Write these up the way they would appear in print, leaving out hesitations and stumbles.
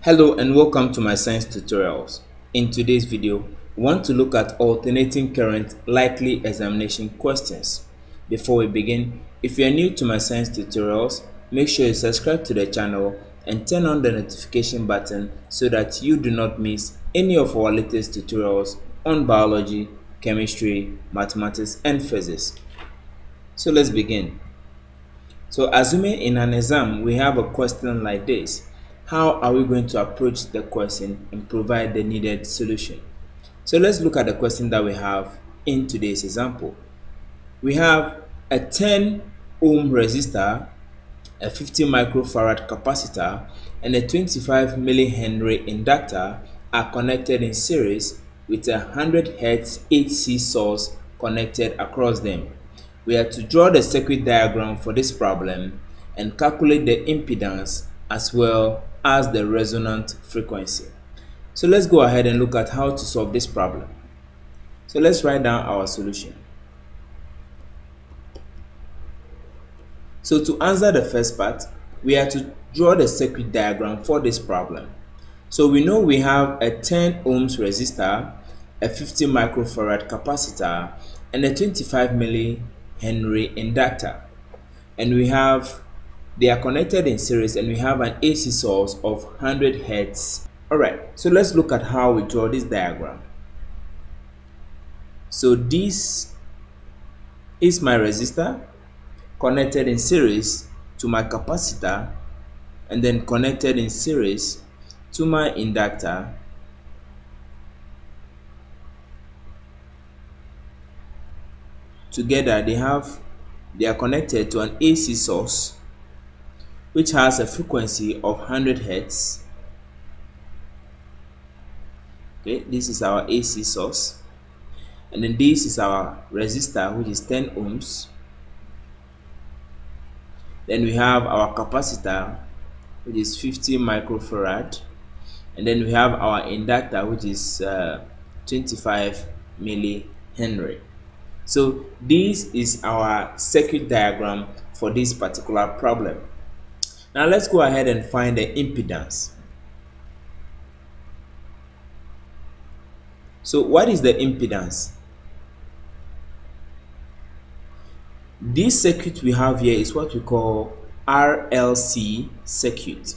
Hello and welcome to my science tutorials. In today's video, we want to look at alternating current likely examination questions. Before we begin, if you are new to my science tutorials, make sure you subscribe to the channel and turn on the notification button so that you do not miss any of our latest tutorials on biology, chemistry, mathematics, and physics. So let's begin. So assuming in an exam we have a question like this, how are we going to approach the question and provide the needed solution? So let's look at the question that we have in today's example. We have a 10 ohm resistor, a 50 microfarad capacitor, and a 25 millihenry inductor are connected in series with a 100 Hz AC source connected across them. We are to draw the circuit diagram for this problem and calculate the impedance as well as the resonant frequency. So let's go ahead and look at how to solve this problem. So let's write down our solution. So to answer the first part, we are to draw the circuit diagram for this problem. So we know we have a 10 ohms resistor, a 50 microfarad capacitor, and a 25 millihenry inductor. And they are connected in series, and we have an AC source of 100 Hz. Alright, so let's look at how we draw this diagram. So this is my resistor connected in series to my capacitor, and then connected in series to my inductor, together they are connected to an AC source which has a frequency of 100 Hz. Okay, this is our AC source, and then this is our resistor which is 10 ohms. Then we have our capacitor which is 50 microfarad, and then we have our inductor which is 25 millihenry. So this is our circuit diagram for this particular problem. Now let's go ahead and find the impedance. So what is the impedance? This circuit we have here is what we call RLC circuit.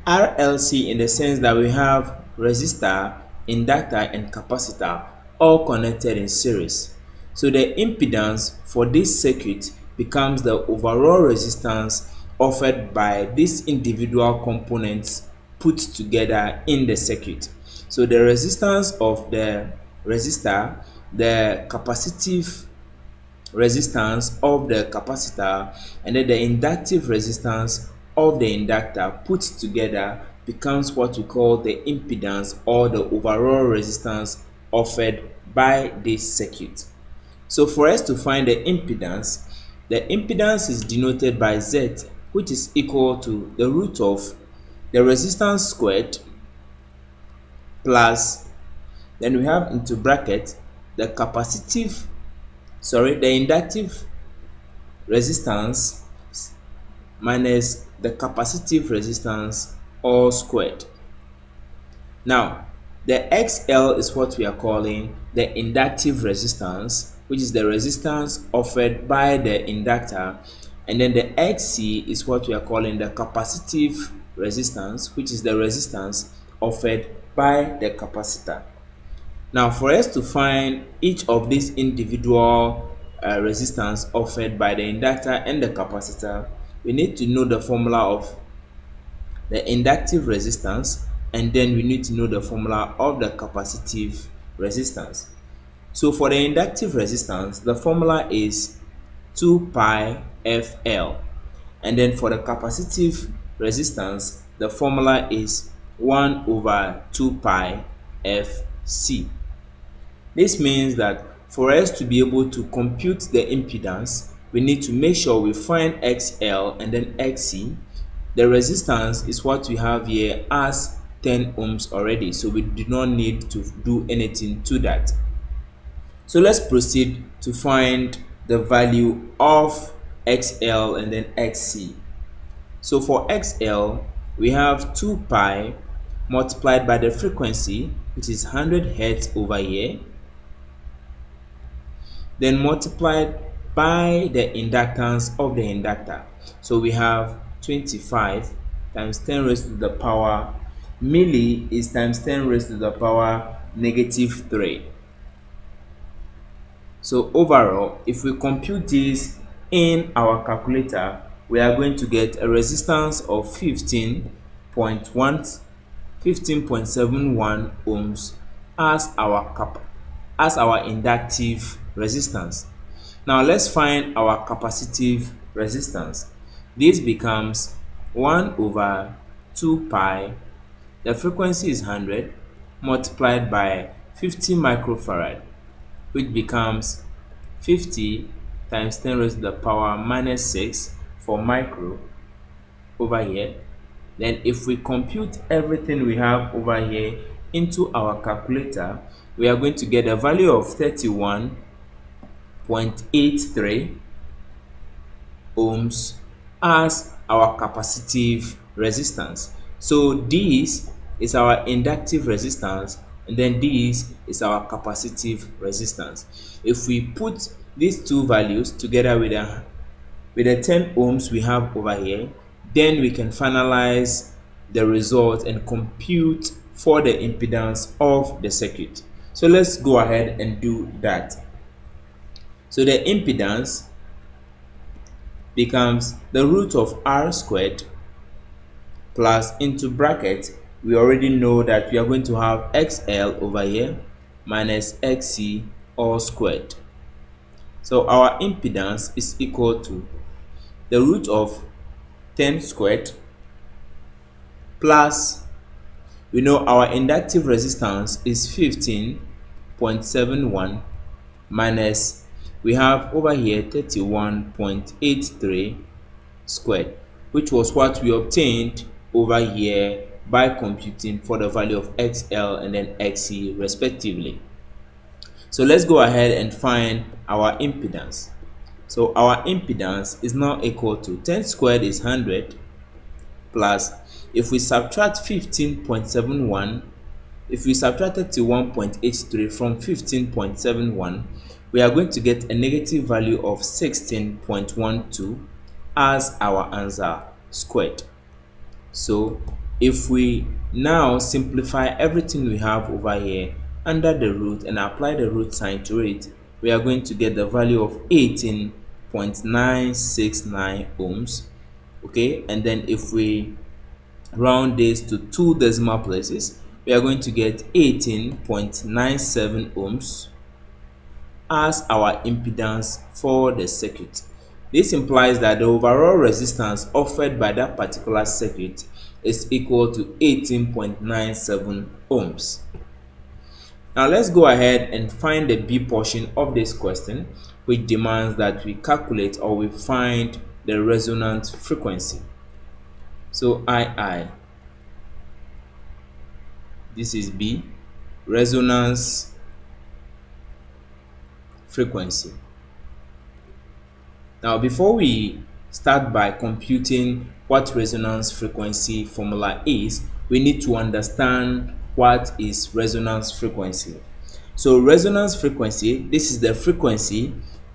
RLC in the sense that we have resistor, inductor, and capacitor all connected in series. So the impedance for this circuit becomes the overall resistance offered by these individual components put together in the circuit. So the resistance of the resistor, the capacitive resistance of the capacitor, and then the inductive resistance of the inductor put together becomes what we call the impedance, or the overall resistance offered by this circuit. So for us to find the impedance is denoted by Z, which is equal to the root of the resistance squared plus, then we have into bracket the inductive resistance minus the capacitive resistance all squared. Now the XL is what we are calling the inductive resistance, which is the resistance offered by the inductor, and then the XC is what we are calling the capacitive resistance, which is the resistance offered by the capacitor. Now for us to find each of these individual resistance offered by the inductor and the capacitor, we need to know the formula of the inductive resistance, and then we need to know the formula of the capacitive resistance. So for the inductive resistance, the formula is 2 pi FL, and then for the capacitive resistance, the formula is 1 over 2 pi FC. This means that for us to be able to compute the impedance, we need to make sure we find XL and then XC. The resistance is what we have here as 10 ohms already, so we do not need to do anything to that. So let's proceed to find the value of XL and then XC. So for XL, we have 2 pi multiplied by the frequency, which is 100 Hertz over here, then multiplied by the inductance of the inductor. So we have 25 times 10 raised to the power milli is times 10 raised to the power negative 3. So overall, if we compute this in our calculator, we are going to get a resistance of 15.71 ohms as our inductive resistance. Now let's find our capacitive resistance. This becomes 1 over 2 pi, the frequency is 100, multiplied by 50 microfarad, which becomes 50 times 10 raised to the power minus 6 for micro over here. Then if we compute everything we have over here into our calculator, we are going to get a value of 31.83 ohms as our capacitive resistance. So this is our inductive resistance, and then this is our capacitive resistance. If we put these two values together with the 10 ohms we have over here, then we can finalize the result and compute for the impedance of the circuit. So let's go ahead and do that. So the impedance becomes the root of R squared plus, into bracket, we already know that we are going to have XL over here minus XC all squared. So our impedance is equal to the root of 10 squared plus, we know our inductive resistance is 15.71 minus, we have over here 31.83 squared, which was what we obtained over here by computing for the value of XL and then XC respectively. So let's go ahead and find our impedance. So our impedance is now equal to 10 squared is 100 plus, if we subtract 15.71, if we subtract 31.83 from 15.71, we are going to get a negative value of 16.12 as our answer squared. So if we now simplify everything we have over here under the root and apply the root sign to it, we are going to get the value of 18.969 ohms. Okay, and then if we round this to 2 decimal places, we are going to get 18.97 ohms as our impedance for the circuit. This implies that the overall resistance offered by that particular circuit is equal to 18.97 ohms. Now let's go ahead and find the B portion of this question, which demands that we calculate or we find the resonant frequency. So II, this is B, resonance frequency. Now before we start by computing what resonance frequency formula is, we need to understand what is resonance frequency. So resonance frequency, this is the frequency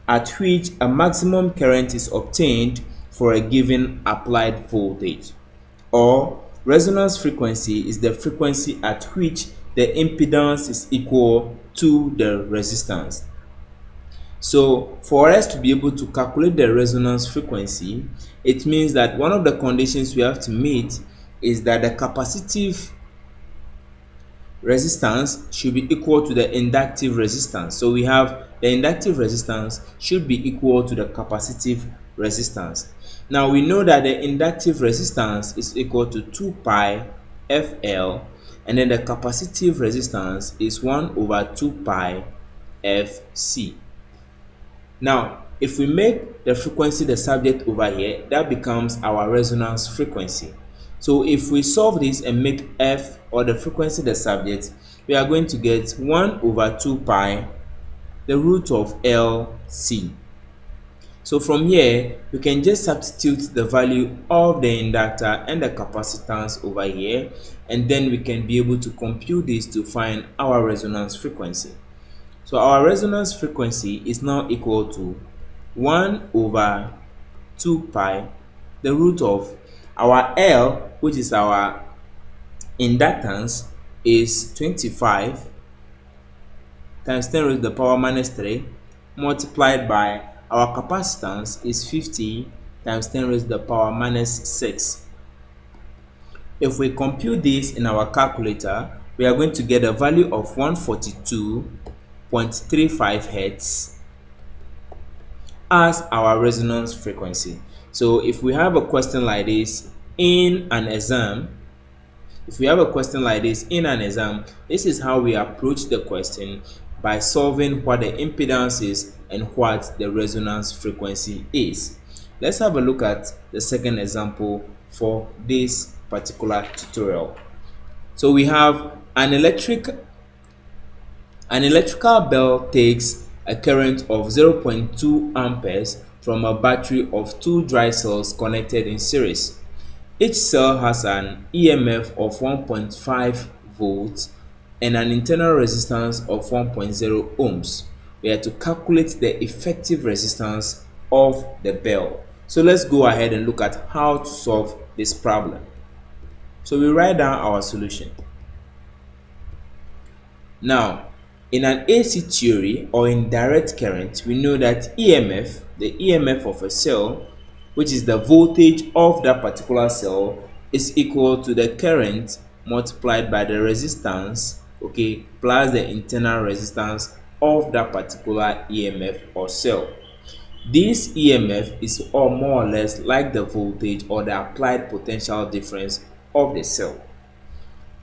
at which a maximum current is obtained for a given applied voltage, or resonance frequency is the frequency at which the impedance is equal to the resistance. So for us to be able to calculate the resonance frequency, it means that one of the conditions we have to meet is that the capacitive resistance should be equal to the inductive resistance. So we have the inductive resistance should be equal to the capacitive resistance. Now we know that the inductive resistance is equal to 2 pi FL, and then the capacitive resistance is 1 over 2 pi FC. Now, if we make the frequency the subject over here, that becomes our resonance frequency. So if we solve this and make F, or the frequency, the subject, we are going to get 1 over 2 pi, the root of LC. So from here, we can just substitute the value of the inductor and the capacitance over here, and then we can be able to compute this to find our resonance frequency. So our resonance frequency is now equal to 1 over 2 pi, the root of our L, which is our inductance, is 25 times 10 raised to the power minus 3, multiplied by our capacitance is 50 times 10 raised to the power minus 6. If we compute this in our calculator, we are going to get a value of 142.35 Hertz as our resonance frequency. So if we have a question like this in an exam, this is how we approach the question, by solving what the impedance is and what the resonance frequency is. Let's have a look at the second example for this particular tutorial. So we have an electrical bell takes a current of 0.2 amperes from a battery of 2 dry cells connected in series. Each cell has an EMF of 1.5 volts and an internal resistance of 1.0 ohms. We have to calculate the effective resistance of the bell. So let's go ahead and look at how to solve this problem. So we write down our solution. Now, in an AC theory or in direct current, we know that EMF, the EMF of a cell, which is the voltage of that particular cell, is equal to the current multiplied by the resistance, okay, plus the internal resistance of that particular EMF or cell. This EMF is more or less like the voltage or the applied potential difference of the cell.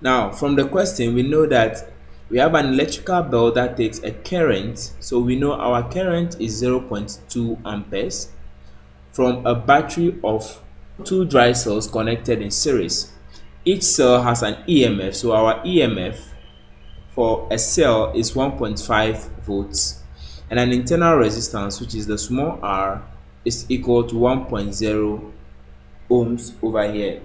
Now, from the question, we know that we have an electrical bell that takes a current, so we know our current is 0.2 amperes from a battery of 2 dry cells connected in series. Each cell has an EMF, so our EMF for a cell is 1.5 volts, and an internal resistance, which is the small r, is equal to 1.0 ohms over here.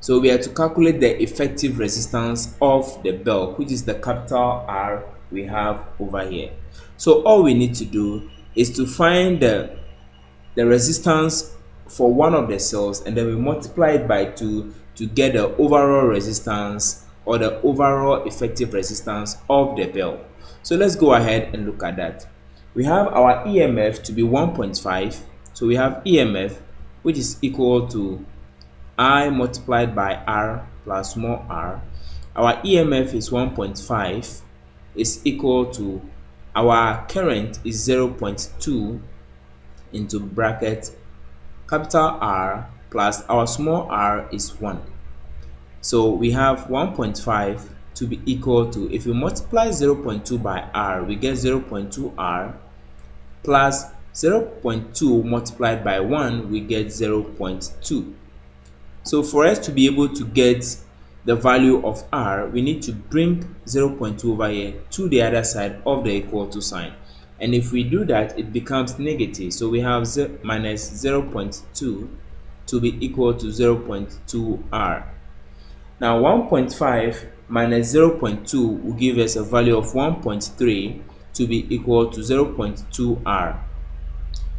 So we have to calculate the effective resistance of the bell, which is the capital R we have over here. So all we need to do is to find the resistance for one of the cells, and then we multiply it by 2 to get the overall resistance or the overall effective resistance of the bell. So let's go ahead and look at that. We have our EMF to be 1.5, so we have EMF, which is equal to I multiplied by R plus small r. Our EMF is 1.5, is equal to our current is 0.2 into bracket capital R plus our small r is 1. So we have 1.5 to be equal to, if we multiply 0.2 by R, we get 0.2 R plus 0.2 multiplied by 1, we get 0.2. So for us to be able to get the value of R, we need to bring 0.2 over here to the other side of the equal to sign. And if we do that, it becomes negative. So we have minus 0.2 to be equal to 0.2 R. Now 1.5 minus 0.2 will give us a value of 1.3 to be equal to 0.2 R.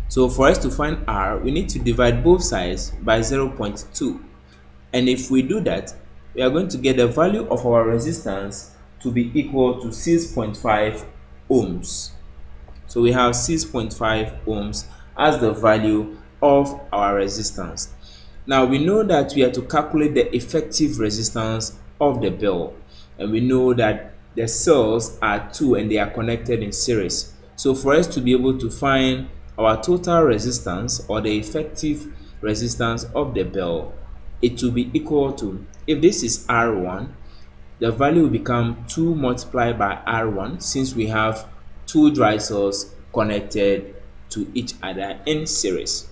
So for us to find R, we need to divide both sides by 0.2. And if we do that, we are going to get the value of our resistance to be equal to 6.5 ohms. So we have 6.5 ohms as the value of our resistance. Now we know that we have to calculate the effective resistance of the bell, and we know that the cells are 2 and they are connected in series. So for us to be able to find our total resistance or the effective resistance of the bell, it will be equal to, if this is R1, the value will become 2 multiplied by R1, since we have 2 dry cells connected to each other in series.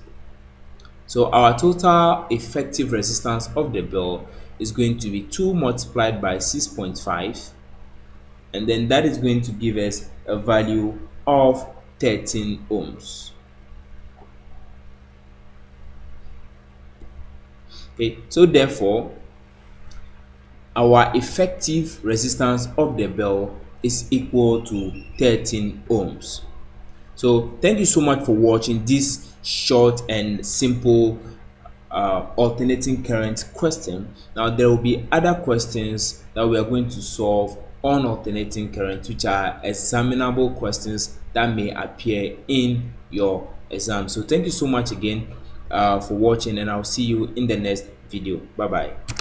So our total effective resistance of the bell is going to be 2 multiplied by 6.5, and then that is going to give us a value of 13 ohms. Okay, so therefore our effective resistance of the bell is equal to 13 ohms. So thank you so much for watching this short and simple alternating current question. Now there will be other questions that we are going to solve on alternating current, which are examinable questions that may appear in your exam. So thank you so much again for watching, and I'll see you in the next video. Bye bye.